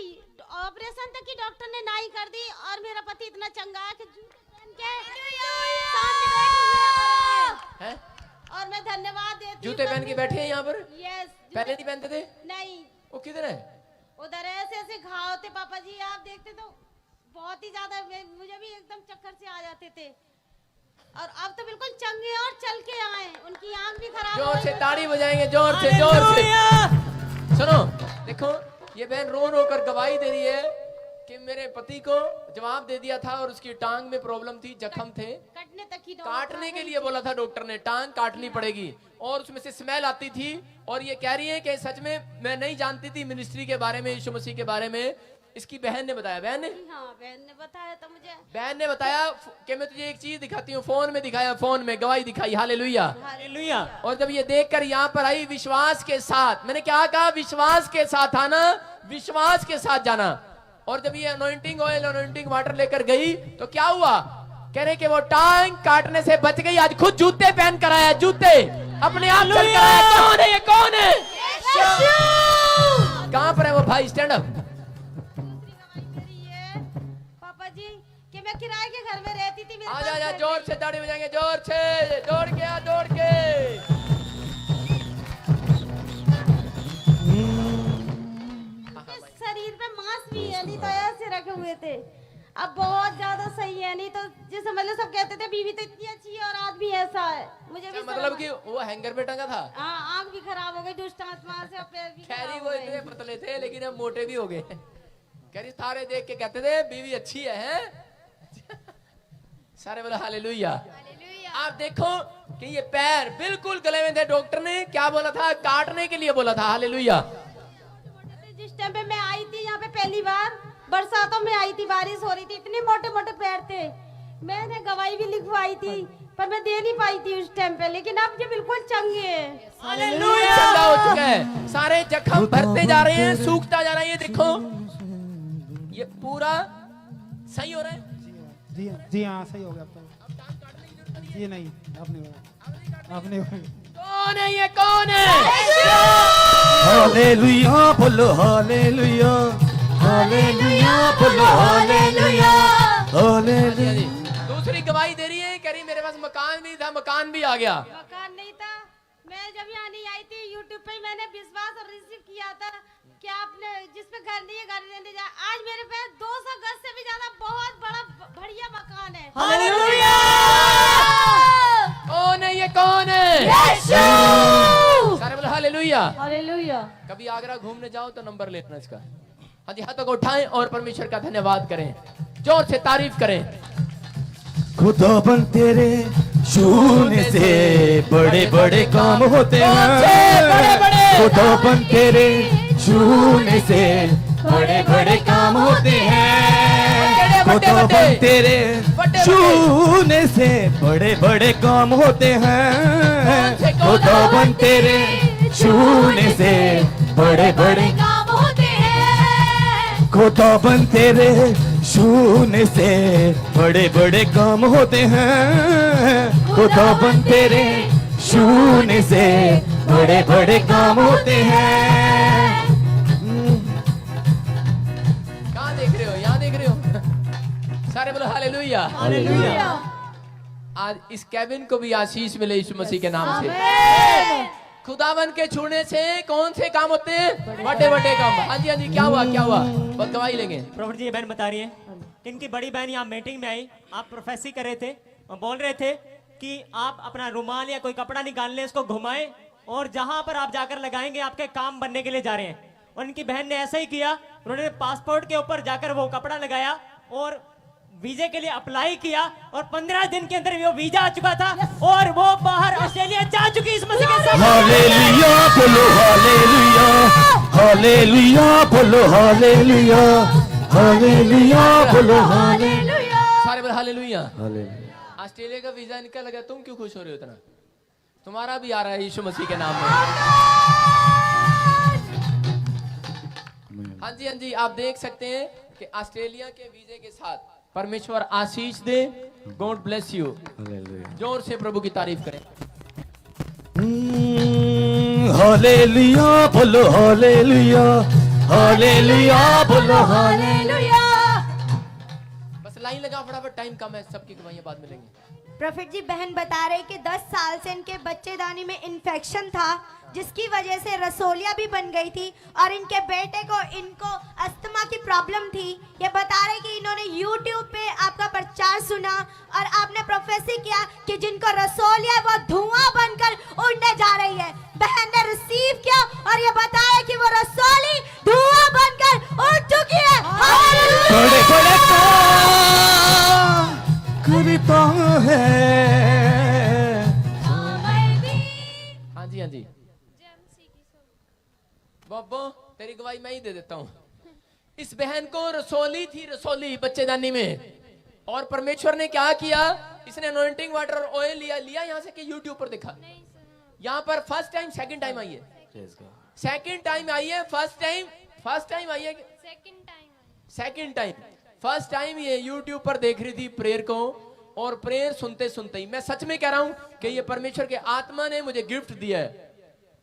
ऑपरेशन तक की डॉक्टर ने ना ही कर दी, और मेरा पति इतना चंगा है कि जूते पहन के सामने बैठे हैं। और मैं धन्यवाद देती हूँ। जूते पहन के बैठे हैं यहाँ पर? यस। पहले नहीं पहनते थे? नहीं। वो किधर है? उधर ऐसे ऐसे घाव थे पापा जी, आप देखते तो बहुत ही ज्यादा, मुझे भी एकदम चक्कर से आ जाते थे। और अब तो बिल्कुल चंगे और चल के आए, उनकी आंख भी खराब। जोर से ताड़ी बजाएंगे, जोर से जोर से। सुनो, देखो ये बहन रो रो कर गवाही दे रही है कि मेरे पति को जवाब दे दिया था और उसकी टांग में प्रॉब्लम थी, जख्म थे, कटने तक की काटने के लिए बोला था डॉक्टर ने, टांग काटनी पड़ेगी, और उसमें से स्मेल आती थी। और ये कह रही है कि सच में मैं नहीं जानती थी मिनिस्ट्री के बारे में, यीशु मसीह के बारे में। इसकी बहन ने बताया। बहन ने? हाँ, बहन ने बताया तो मुझे। बहन ने बताया कि मैं तुझे एक चीज दिखाती हूँ। फोन में दिखाया, फोन में गवाही दिखाई। हालेलुया। हालेलुया। और जब ये देखकर यहाँ पर आई विश्वास के साथ, मैंने क्या कहा? विश्वास के साथ आना, विश्वास के साथ जाना। और जब ये अनॉइंटिंग ऑयल, अनॉइंटिंग वाटर लेकर गई तो क्या हुआ? कह रहे कि वो टांग काटने से बच गई। आज खुद जूते पहन कर आया, जूते अपने आप चल कर आया। कौन है ये? कौन है? कहाँ पर है वो भाई? Stand up. पापा जी कि मैं किराए के घर में रहती थी। आजा जोर से ताड़ी बजाएंगे, जोर से, दौड़ के आ, दौड़ के। शरीर पे मांस भी है, नहीं तो ऐसे रखे हुए थे। अब बहुत ज्यादा सही है, नहीं तो जिस समझ लो सब कहते थे बीवी तो इतनी अच्छी है और आदमी ऐसा है। मुझे भी मतलब कि वो हैंगर पे टंगा था? हाँ, आंख भी खराब हो गई दुष्ट आत्मा से, और पैर भी खैरी खराब वो हो इतने गए। पतले थे लेकिन अब मोटे भी हो गए। कह रही सारे देख के कहते थे बीवी अच्छी है? सारे बोला हालेलुया। आप देखो कि ये पैर बिल्कुल गले में थे। डॉक्टर ने क्या बोला था? काटने के लिए बोला था। हालेलुया। जिस टाइम पे मैं आई थी यहाँ पे पहली बार, बरसातों में आई थी, बारिश हो रही थी, इतने मोटे मोटे पैर थे। मैंने गवाही भी लिखवाई थी पर मैं दे नहीं पाई थी उस टाइम पे, लेकिन अब ये बिल्कुल चंगे हैं। हालेलुया। चंगा हो चुका है, सारे जख्म भरते जा रहे हैं, सूखता जा रहा है। ये देखो ये पूरा सही हो रहा है। जी हाँ सही हो गया। अब तो ये नहीं, आपने कौन है ये? कौन है? हालेलुया बोलो, हालेलुया, हालेलुया बोलो, हालेलुया, हालेलुया। दूसरी गवाही दे रही है, कह रही मेरे पास मकान भी था, मकान भी आ गया। मकान नहीं था, मैं जब यहाँ नहीं आई थी यूट्यूब पे मैंने विश्वास और रिसीव किया था कि आपने जिस पे घर नहीं है घर देने जा। आज मेरे पास 200 गज से भी ज्यादा बहुत बड़ा बढ़िया मकान है। हालेलुया। कौन है ये, कौन है? सारे बोलो हालेलुया। हालेलुया। कभी आगरा घूमने जाओ तो नंबर लेना इसका। हाँ जी, हाथों को उठाएं और परमेश्वर का धन्यवाद करें, जोर से तारीफ करें। खुदाबंद तेरे छूने से बड़े बड़े काम होते हैं। खुदाबंद तेरे छूने से बड़े बड़े काम होते हैं। खुदाबंद तेरे छूने से बड़े बड़े काम होते हैं। खुदाबंद तेरे छूने से बड़े बड़े काम होते हैं। खुदाबंद तेरे छूने से बड़े बड़े काम होते हैं। खुदाबंद तेरे छूने से बड़े बड़े काम होते हैं। कहाँ देख रहे हो, यहाँ देख रहे हो? सारे बोलो हालेलुया। हालेलुया। आज इस कैबिन को भी आशीष मिले यीशु मसीह के नाम से। खुदावन के छूने से कौन से काम होते हैं? बड़े बड़े काम। हाँ जी, हाँ जी, क्या हुआ, क्या हुआ? बस गवाही लेंगे। प्रॉफिट जी, ये बहन बता रही है कि इनकी बड़ी बहन यहाँ मीटिंग में आई, आप प्रोफेसी कर रहे थे और बोल रहे थे कि आप अपना रुमाल या कोई कपड़ा निकाल लें, इसको घुमाएं और जहां पर आप जाकर लगाएंगे आपके काम बनने के लिए जा रहे हैं। और इनकी बहन ने ऐसा ही किया, उन्होंने पासपोर्ट के ऊपर जाकर वो कपड़ा लगाया और वीजे के लिए अप्लाई किया और 15 दिन के अंदर वो वीजा आ चुका था और वो बाहर ऑस्ट्रेलिया जा चुकी इस मसीह के साथ। हालेलुया बोलो, हालेलुया, हालेलुया बोलो, हालेलुया, हालेलुया बोलो, हालेलुया। सारे बोलो हालेलुया। ऑस्ट्रेलिया का वीजा निकल गया, तुम क्यों खुश हो रहे हो इतना? तुम्हारा भी आ रहा है यीशु मसीह के नाम में। हाँ जी, हाँ जी, आप देख सकते हैं कि ऑस्ट्रेलिया के वीजे के साथ परमेश्वर आशीष दे। God bless you. जोर से प्रभु की तारीफ करें। हालेलुया बोलो, हालेलुया, हालेलुया बोलो, हालेलुया। बस लाइन लगा फटाफट, टाइम कम है, सबकी गवाहियां बाद में लेंगे। प्रॉफिट जी, बहन बता रहे कि 10 साल से इनके बच्चेदानी में इन्फेक्शन था, जिसकी वजह से रसोलिया भी बन गई थी और इनके बेटे को इनको अस्थमा की प्रॉब्लम थी। ये बता रहे कि इन्होंने YouTube पे आपका प्रचार सुना और आपने प्रोफेसी किया कि जिनको रसोलिया वो धुआं बनकर उड़ने जा रही है। बहन ने रिसीव किया और ये बताया कि वो रसोली धुआं बनकर उड़ चुकी है। बड़े बड़े काम करता है। हाँ जी, हाँ जी, बब्बो तेरी गवाही मैं ही दे देता हूँ। इस बहन को रसोली थी, रसोली बच्चेदानी में, और परमेश्वर ने क्या किया, इसने अनॉइंटिंग वाटर और ऑयल लिया यहाँ से कि यूट्यूब पर देखा। यहाँ पर first time, second time I है, सेकंड टाइम आई है, फर्स्ट टाइम आई है, सेकंड टाइम, फर्स्ट टाइम ये यूट्यूब पर देख रही थी प्रेयर को, और प्रेयर सुनते सुनते ही, मैं सच में कह रहा हूं कि ये परमेश्वर के आत्मा ने मुझे गिफ्ट दिया है।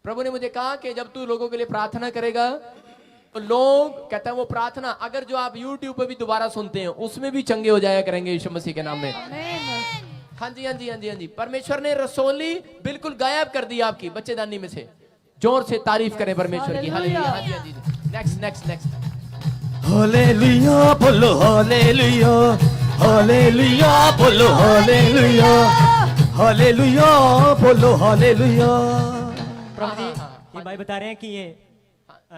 प्रभु ने मुझे कहा कि जब तू लोगों के लिए प्रार्थना करेगा तो लोग, कहता है वो प्रार्थना अगर जो आप YouTube पे भी दोबारा सुनते हैं उसमें भी चंगे हो जाया करेंगे यीशु मसीह के नाम में। हाँ जी, हाँ जी, हाँ जी, हाँ जी, परमेश्वर ने रसोली बिल्कुल गायब कर दी आपकी बच्चेदानी में से। जोर से तारीफ करें परमेश्वर की। हालेलुया। हाँ जी, हाँ जी, नेक्स्ट नेक्स्ट नेक्स्ट। हालेलुया बोलो, हालेलुया, हालेलुया बोलो, हालेलुया, हालेलुया बोलो, हालेलुया। प्रभु जी, ये भाई बता रहे हैं कि ये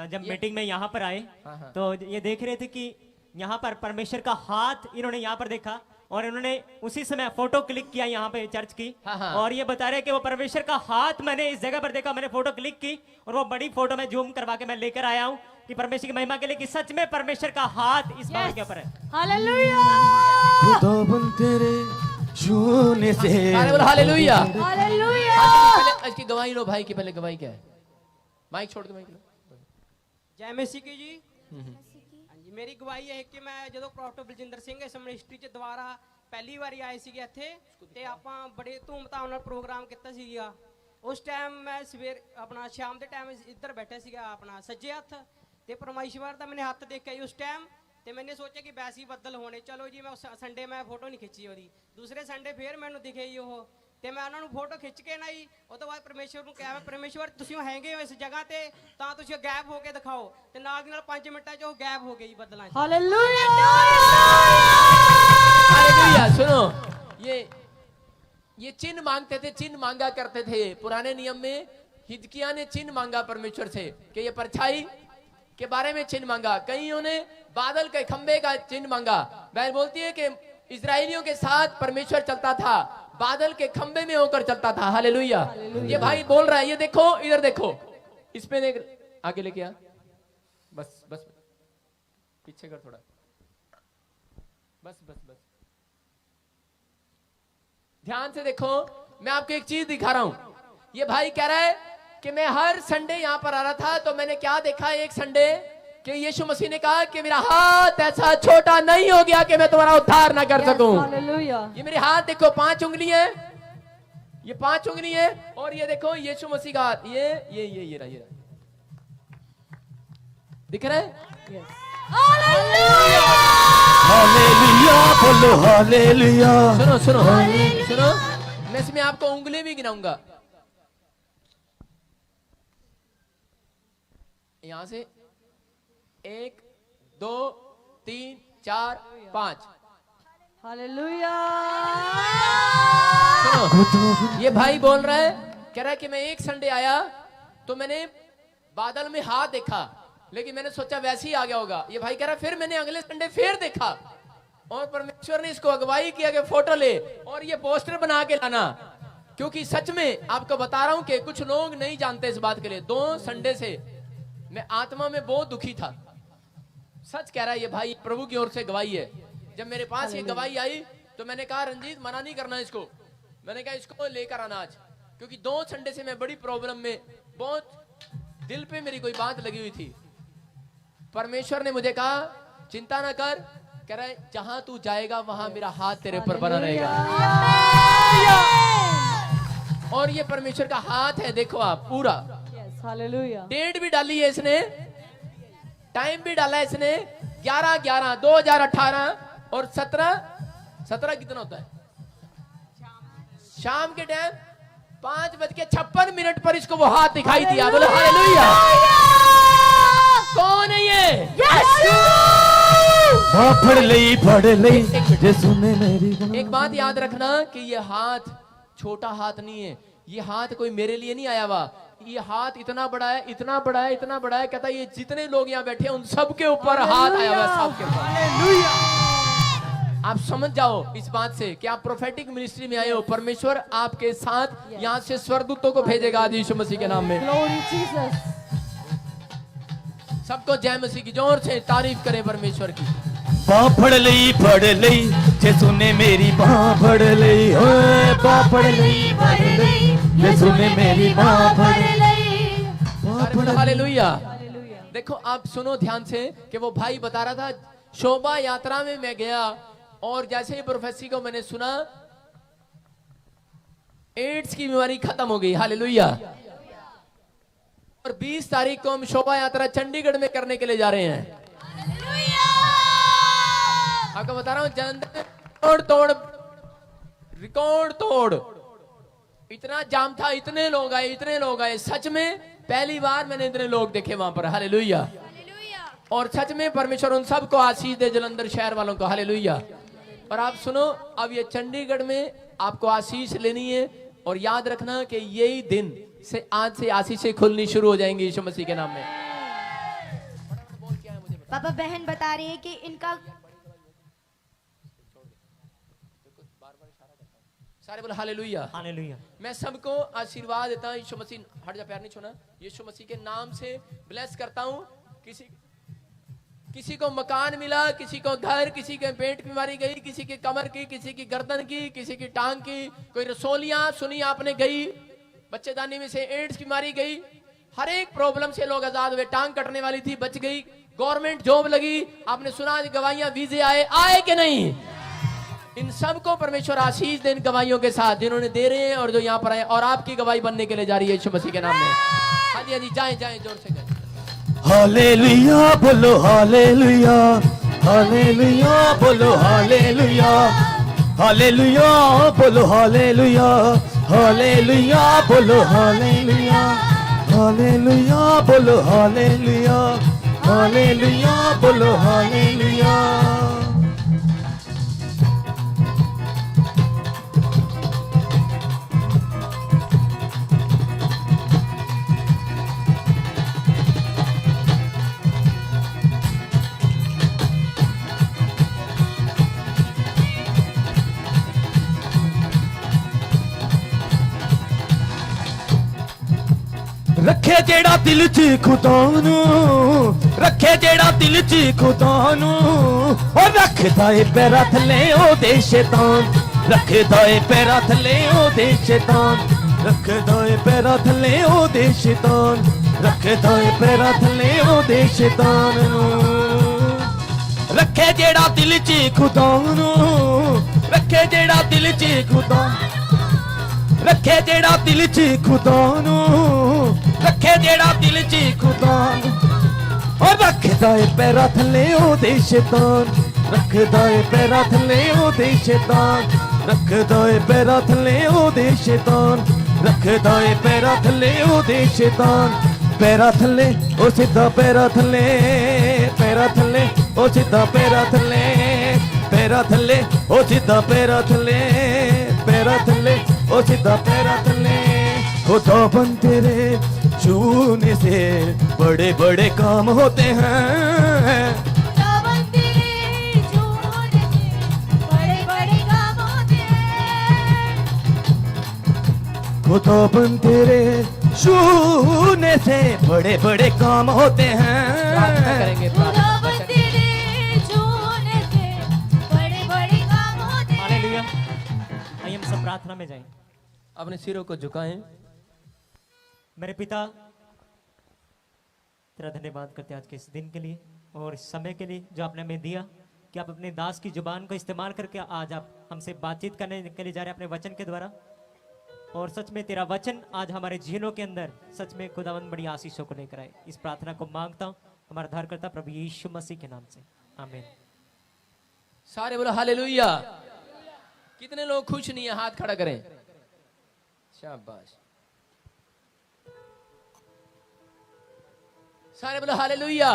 जब मीटिंग में यहाँ पर आए तो ये देख रहे थे कि यहाँ पर परमेश्वर का हाथ इन्होंने यहाँ पर देखा और इन्होंने उसी समय फोटो क्लिक किया यहाँ पे चर्च की। और ये बता रहे हैं कि वो परमेश्वर का हाथ मैंने इस जगह पर देखा, मैंने फोटो क्लिक की और वो बड़ी फोटो में जूम करवा के मैं लेकर आया हूँ कि परमेश्वर की महिमा के लिए कि सच में परमेश्वर का हाथ इस भवन के ऊपर है। हालेलुया। खुदाबंद तेरे छूने से, हालेलुया, हालेलुया। इसकी गवाही लो भाई की, पहले गवाही क्या है? माइक छोड़ के माइक लो। जय मसीह की जी। मेरी गवाही है कि मैं जो ਪ੍ਰੋਫੈਸਰ ਬਲਜਿੰਦਰ ਸਿੰਘ ਇਸ ਮਿਨਿਸਟਰੀ ਚ ਦੁਬਾਰਾ ਪਹਿਲੀ ਵਾਰੀ ਆਏ ਸੀਗੇ ਇੱਥੇ ਤੇ ਆਪਾਂ ਬੜੇ ਧੂਮਧਾਮ ਨਾਲ ਪ੍ਰੋਗਰਾਮ ਕੀਤਾ ਸੀਗਾ। ਉਸ ਟਾਈਮ ਮੈਂ ਸਵੇਰ ਆਪਣਾ ਸ਼ਾਮ ਦੇ ਟਾਈਮ ਇੱਧਰ ਬੈਠਾ ਸੀਗਾ ਆਪਣਾ ਸੱਜੇ ਹੱਥ ਤੇ ਪਰਮੇਸ਼ਵਰ ਦਾ ਮੈਨੇ ਹੱਥ ਦੇਖਿਆ ਉਸ ਟਾਈਮ ਤੇ ਮੈਨੇ ਸੋਚਿਆ ਕਿ ਵੈਸੇ ਹੀ ਬੱਦਲ ਹੋਣੇ, ਚਲੋ ਜੀ ਮੈਂ ਸੰਡੇ ਮੈਂ ਫੋਟੋ ਨਹੀਂ ਖਿੱਚੀ ਉਹਦੀ। ਦੂਸਰੇ ਸੰਡੇ ਫੇਰ ਮੈਨੂੰ ਦਿਖੇ ਜੀ ਉਹ, ਤੇ ਮੈਂ ਉਹਨਾਂ ਨੂੰ ਫੋਟੋ ਖਿੱਚ ਕੇ ਨਾ ਜੀ ਉਹ ਤੋਂ ਬਾਅਦ ਪਰਮੇਸ਼ਵਰ ਨੂੰ ਕਿਹਾ, ਪਰਮੇਸ਼ਵਰ ਤੁਸੀਂ ਹੈਗੇ ਹੋ ਇਸ ਜਗ੍ਹਾ ਤੇ ਤਾਂ ਤੁਸੀਂ ਗਾਇਬ ਹੋ ਕੇ ਦਿਖਾਓ, ਤੇ ਨਾਲ ਦੀ ਨਾਲ 5 ਮਿੰਟਾਂ 'ਚ ਉਹ ਗਾਇਬ ਹੋ ਗਏ ਜੀ ਬੱਦਲਾਂ 'ਚ। हालेलुया। सुनो, ये चिन्ह मांगते थे, चिन्ह मांगा करते थे पुराने नियम में। हिजकिय्याह ने चिन्ह मांगा परमेश्वर से कि ये परछाई के बारे में चिन्ह मांगा, कईयों ने बादल के खंबे का चिन्ह मांगा। बाइबल बोलती है कि इजरायलियों के साथ परमेश्वर चलता था, बादल के खंबे में होकर चलता था। हालेलुया। ये भाई बोल रहा है, ये देखो, इधर देखो, इस पे देख, आगे लेके आ, बस बस पीछे कर थोड़ा, बस बस बस, ध्यान से देखो। मैं आपको एक चीज दिखा रहा हूं। ये भाई कह रहा है कि मैं हर संडे यहां पर आ रहा था, तो मैंने क्या देखा एक संडे कि यीशु मसीह ने कहा कि मेरा हाथ ऐसा छोटा नहीं हो गया कि मैं तुम्हारा उद्धार ना कर सकूं। ये मेरे हाथ देखो, 5 उंगली है, ये 5 उंगली है, और ये देखो यीशु मसीह का हाथ, ये रहा, दिख रहा है? हालेलुया बोलो हालेलुया। सुनो सुनो सुनो, मैं इसमें आपको उंगली भी गिनाऊंगा। यहां से 1 2 3 4 5। हालेलुया। सुनो, ये भाई बोल रहा है, कह रहा है कि मैं एक संडे आया तो मैंने बादल में हाथ देखा, लेकिन मैंने सोचा वैसे ही आ गया होगा। ये भाई कह रहा है फिर मैंने अगले संडे फिर देखा, और परमेश्वर ने इसको अगुवाई किया कि फोटो ले और ये पोस्टर बना के लाना, क्योंकि सच में आपको बता रहा हूं कि कुछ लोग नहीं जानते इस बात के लिए। 2 संडे से मैं आत्मा में बहुत दुखी था। सच कह रहा है ये भाई, प्रभु की ओर से गवाही है। जब मेरे पास ये गवाही आई तो मैंने कहा रंजीत मना नहीं करना इसको, मैंने कहा इसको लेकर आना आज, क्योंकि 2 संडे से मैं बड़ी प्रॉब्लम में, बहुत दिल पे मेरी कोई बात लगी हुई थी। परमेश्वर ने मुझे कहा चिंता ना कर, कह रहा है जहां तू जाएगा वहां मेरा हाथ तेरे ऊपर बना रहेगा। और ये परमेश्वर का हाथ है, देखो आप पूरा। हालेलुया। डेट भी डाली है इसने, टाइम भी डाला है इसने, 11/11/2018 और 17 कितना होता है शाम के टाइम 5:56 पर इसको वो हाथ दिखाई दिया। बोलो हालेलुया। कौन है ये? फड़ लई यीशु ने मेरी। एक बात याद रखना कि ये हाथ छोटा हाथ नहीं है, ये हाथ कोई मेरे लिए नहीं आया हुआ, ये हाथ इतना बड़ा है, इतना बड़ा है, इतना बड़ा है। कहता है ये जितने लोग यहाँ बैठे हैं उन सब के ऊपर हाथ आया हुआ, सबके ऊपर। आप समझ जाओ इस बात से कि आप प्रोफेटिक मिनिस्ट्री में आए हो, परमेश्वर आपके साथ यहाँ से स्वर्गदूतों को भेजेगा आज यीशु मसीह के नाम में। सबको जय मसीह की जोर से तारीफ करें परमेश्वर की। फड़ लई यीशु ने मेरी बाँ फड़ लई, बाँ फड़ लई यीशु ने मेरी बाँ फड़ लई। हालेलुया। देखो आप सुनो ध्यान से कि वो भाई बता रहा था शोभा यात्रा में मैं गया, और जैसे ही प्रोफेसी को मैंने सुना एड्स की बीमारी खत्म हो गई। हालेलुया। और 20 तारीख को हम शोभा यात्रा चंडीगढ़ में करने के लिए जा रहे हैं। आपको बता रहा हूं जलंधर रिकॉर्ड तोड़ इतना जाम था, इतने लोग आए, सच में पहली बार मैंने इतने लोग देखे वहां पर। हालेलुया। और सच में परमेश्वर उन सबको आशीष दे, जलंधर शहर वालों को। हालेलुया। और आप सुनो, अब ये चंडीगढ़ में आपको आशीष लेनी है, और याद रखना कि यही दिन से आज से आशीषें खुलनी शुरू हो जाएंगी यीशु मसीह के नाम में। पापा बहन बता रही है कि इनका सारे बोले हालेलुया। हालेलुया। मैं सबको आशीर्वाद देता हूँ यीशु मसीह, हट जा पैर नहीं छूना, यीशु मसीह के नाम से ब्लेस करता हूँ। किसी को मकान मिला, किसी को घर, किसी के पेट की बीमारी गई, किसी की कमर की, किसी की गर्दन की, किसी की टांग की, कोई रसोलियां सुनी आपने गई, बच्चेदानी में से एड्स की बीमारी गई। हर एक प्रॉब्लम से लोग आजाद हुए। टांग कटने वाली थी, बच गई। गवर्नमेंट जॉब लगी, आपने सुना गवाहियां, वीजे आए कि नहीं? इन सबको परमेश्वर आशीष दे इन गवाहियों के साथ जिन्होंने दे रहे हैं और जो यहाँ पर आए, और आपकी गवाही बनने के लिए जा रही है यीशु मसीह के नाम में। हाँ जी, जाएं जोर से जाएं। हालेलुया बोलो हालेलुया, हालेलुया बोलो हालेलुया, हालेलुया बोलो हालेलुया, हालेलुया बोलो हालेलुया, हालेलुया बोलो हालेलुया, हालेलुया बोलो हालेलुया। रखे जेड़ा दिल च खुदा नू, रखे जेड़ा दिल च खुदा नू, और रखदा ए पैरां थल्ले ओदे शैतान, रखदा ए पैरां थल्ले ओदे शैतान, रखदा ए पैरां थल्ले ओदे शैतान, रखदा ए पैरां थल्ले ओदे शैतान नू। रखे जेड़ा दिल च खुदा नू, रखे जेड़ा दिल च खुदा, रखे जेड़ा दिल च खुदा नू, रखे जेड़ा दिल च खुदा नू, और रखदा ए पैरां थल्ले ओदे शैतान, रखदा ए पैरां थल्ले ओदे शैतान, रखदा ए पैरां थल्ले ओदे शैतान, रखदा ए पैरां थल्ले ओदे शैतान। पैरां थल्ले ओ सीधा पैरां थल्ले, पैरां थल्ले ओ सीधा पैरां थल्ले, पैरां थल्ले ओ सीधा पैरां थल्ले, पैरां थल्ले ओ सीधा पैरां थल्ले। खुदा बन तेरे छूने से बड़े बड़े काम होते हैं, खुदा बन तेरे छूने से बड़े बड़े काम होते हैं। प्रार्थना करेंगे, खुदा बन तेरे छूने से बड़े बड़े काम होते हैं। हालेलुया। आइए हम सब प्रार्थना में जाएं। अपने सिरों को झुकाएं। मेरे पिता, तेरा धन्यवाद करते हैं आज के इस दिन के लिए और इस समय के लिए जो आपने हमें दिया, कि आप अपने दास की जुबान को इस्तेमाल करके आज आप हमसे बातचीत करने के लिए जा रहे हैं अपने वचन के द्वारा। और सच में तेरा वचन आज हमारे जीवनों के अंदर सच में खुदावंद बड़ी आशीषों को लेकर आए। इस प्रार्थना को मांगता हूँ हमारा उद्धारकर्ता प्रभु यीशु मसीह के नाम से, आमीन। सारे बोलो हालेलुया। कितने लोग खुश नहीं है? हाथ खड़ा करें। शाबाश। सारे बोलो हालेलुया।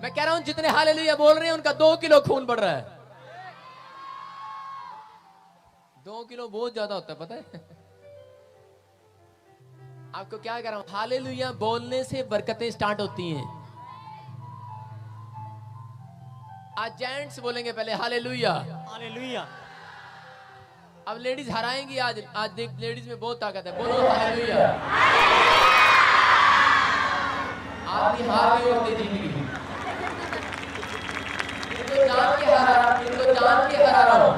मैं कह रहा हूं जितने हालेलुया बोल रहे हैं उनका 2 किलो खून बढ़ रहा है। 2 किलो बहुत ज्यादा होता है, पता है? आपको क्या कह रहा हूं, हालेलुया बोलने से बरकतें स्टार्ट होती हैं। आज जेंट्स बोलेंगे पहले हालेलुया। हालेलुया। अब लेडीज हराएंगी। आज देख, लेडीज में बहुत ताकत है। बोलो हालेलुया। आदमी हार गई और जीत गई। इनको जान के हरा रहा हूं, इनको जान के हरा रहा हूं,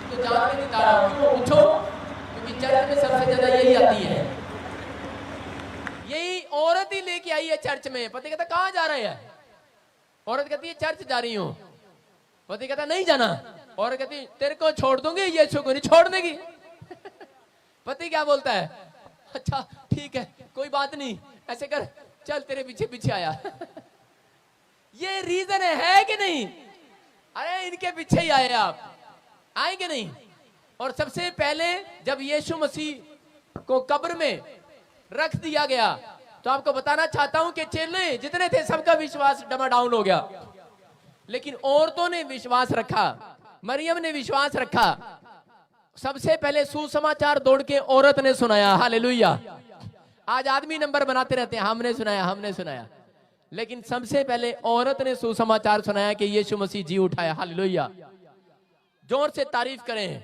इनको जान के जिता रहा हूं। क्यों पूछो? क्योंकि चर्च में सबसे ज्यादा यही आती है, यही औरत ही लेके आई है चर्च में। पति कहता कहां जा रहे हैं? औरत कहती है चर्च जा रही हूं। पति कहता नहीं जाना। औरत कहती तेरे को छोड़ दूंगी, यीशु को नहीं छोड़ देगी। पति क्या बोलता है? अच्छा ठीक है, कोई बात नहीं, ऐसे कर, चल तेरे पीछे पीछे आया। ये रीजन है कि नहीं? अरे इनके पीछे ही आए आप, आएंगे नहीं? और सबसे पहले जब यीशु मसीह को कब्र में रख दिया गया तो आपको बताना चाहता हूं कि चेले जितने थे सबका विश्वास डमाडाउन हो गया, लेकिन औरतों ने विश्वास रखा, मरियम ने विश्वास रखा। सबसे पहले सुसमाचार दौड़ के औरत ने सुनाया। हालेलुया। आज आदमी नंबर बनाते रहते हैं, हमने सुनाया, हमने सुनाया, लेकिन सबसे पहले औरत ने सुसमाचार सुनाया कि यीशु मसीह जी उठाया। हालेलुया। जोर से तारीफ करें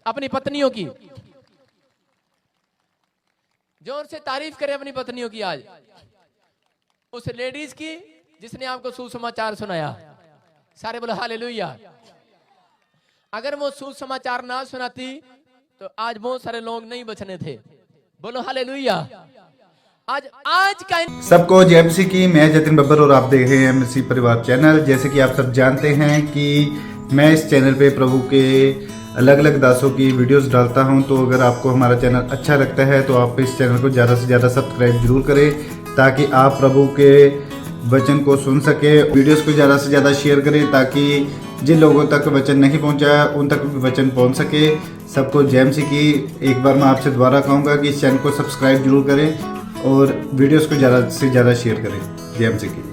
अपनी पत्नियों की, जोर से तारीफ करें अपनी पत्नियों की। आज उस लेडीज की जिसने आपको सुसमाचार सुनाया। सारे बोलो हालेलुया। अगर वो सुसमाचार ना सुनाती तो आज बहुत सारे लोग नहीं बचने थे। बोलो हालेलुया। आज का सबको जय मसीह की। मैं जतिन बब्बर और आप देख रहे हैं मसीह परिवार चैनल। जैसे कि आप सब जानते हैं कि मैं इस चैनल पे प्रभु के अलग अलग दासों की वीडियोस डालता हूं, तो अगर आपको हमारा चैनल अच्छा लगता है तो आप इस चैनल को ज़्यादा से ज़्यादा सब्सक्राइब जरूर करें, ताकि आप प्रभु के वचन को सुन सके। वीडियोस को ज़्यादा से ज़्यादा शेयर करें ताकि जिन लोगों तक वचन नहीं पहुंचा उन तक भी वचन पहुंच सके। सबको जय मसीह की। एक बार मैं आपसे दोबारा कहूँगा कि इस चैनल को सब्सक्राइब जरूर करें और वीडियोस को ज़्यादा से ज़्यादा शेयर करें। जय मसीह की।